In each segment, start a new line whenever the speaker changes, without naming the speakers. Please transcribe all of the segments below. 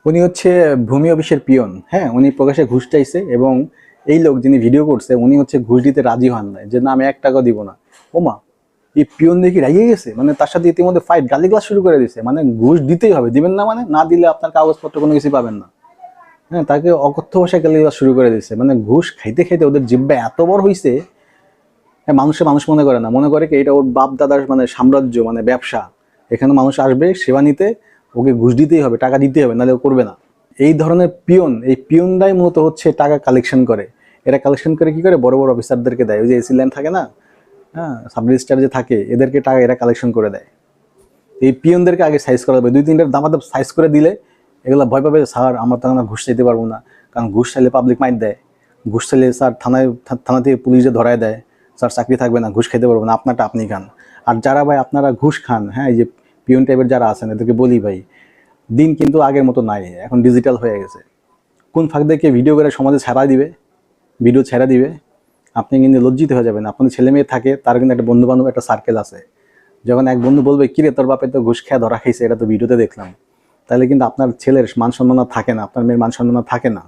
উনি হচ্ছে ভূমি অফিসের পিয়ন। হ্যাঁ, উনি প্রকাশ্যে ঘুষ চাইছে এবং এই লোক যিনি ভিডিও করছে উনি হচ্ছে ঘুষ দিতে রাজি হন নাই, যে না আমি 1 টাকা দিব না। ওমা, এই পিয়ন দেখি রেগে গেছে, মানে তার সাথে ইতিমধ্যে ফাইট, গালিগালাজ শুরু করে দিছে, মানে ঘুষ দিতেই হবে, দিবেন না মানে না দিলে আপনার কাগজপত্র কোনো কিছু পাবেন না। হ্যাঁ, তাকে অকথ্য ভাষায় গালিগালাজ শুরু করে দিছে, মানে ঘুষ খাইতে খাইতে ওদের জিহ্বা এত বড় হইছে। হ্যাঁ, মানুষ মনে করে না, মনে করে কি এটা ওর বাপ দাদার মানে সাম্রাজ্য, মানে ব্যবসা। এখানে মানুষ আসবে সেবা নিতে, ওকে ঘুষ দিতেই হবে, টাকা দিতেই হবে, নাহলে ও করবে না। এই ধরনের পিয়ন, এই পিয়নরাই মূলত হচ্ছে টাকা কালেকশন করে। এরা কালেকশন করে কি করে, বড় বড় অফিসারদেরকে দেয়, ওই যে এসি লাইন থাকে না, হ্যাঁ, সাব রেজিস্ট্রার যে থাকে, এদেরকে টাকা এরা কালেকশন করে দেয়। এই পিয়নদেরকে আগে সাইজ করা হবে, 2-3টার দামাদাম সাইজ করে দিলে এগুলো ভয় পাবে, স্যার আমরা তো না ঘুষ চাইতে পারবো না, কারণ ঘুষ চাইলে পাবলিক মাইর দেয়, ঘুষ চাইলে স্যার থানা থেকে পুলিশে ধরায় দেয়, স্যার চাকরি থাকবে না, ঘুষ খেতে পারবো না, আপনারটা আপনি খান। আর যারা ভাই আপনারা ঘুষ খান, হ্যাঁ, এই যে পিয়ন টাইপের যারা আছেন, এদেরকে বলি ভাই, দিন কিন্তু আগের মতো নাই, এখন ডিজিটাল হয়ে গেছে। কোন ফাঁক দেখে ভিডিও করে সমাজে ছেড়া দিবে, ভিডিও ছেড়া দিবে, আপনি কিন্তু লজ্জিত হয়ে যাবেন। আপনার ছেলে মেয়ে থাকে, তার কিন্তু একটা বন্ধু বান্ধব, একটা সার্কেল আছে। যখন এক বন্ধু বলবে কিরে তোর বাপে তো ঘুষ খেয়ে ধরা খাইছে, এটা তো ভিডিওতে দেখলাম, তাহলে কিন্তু আপনার ছেলের মান সম্মান থাকে না, আপনার মেয়ের মান সম্মান থাকে না।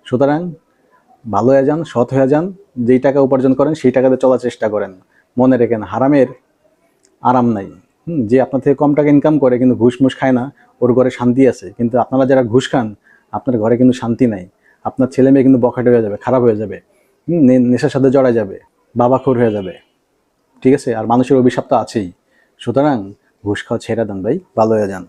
সুতরাং ভালো হয়ে যান, সৎ হয়ে যান, যেই টাকা উপার্জন করেন সেই টাকাতে চলার চেষ্টা করেন। মনে রেখেন, হারামের আরাম নাই। যে আপনার থেকে কম টাকা ইনকাম করে কিন্তু ঘুষ মুষ খায় না, ওর ঘরে শান্তি আছে। কিন্তু আপনারা যারা ঘুষ খান, আপনার ঘরে কিন্তু শান্তি নাই। আপনার ছেলে মেয়ে কিন্তু বখাটে হয়ে যাবে, খারাপ হয়ে যাবে, নেশার সাথে জড়ায় যাবে, বাবাখোর হয়ে যাবে। ঠিক আছে, আর মানুষের অভিশাপ তো আছেই। সুতরাং ঘুষ খাওয়া ছেড়ে দেন ভাই, ভালো হয়ে যান।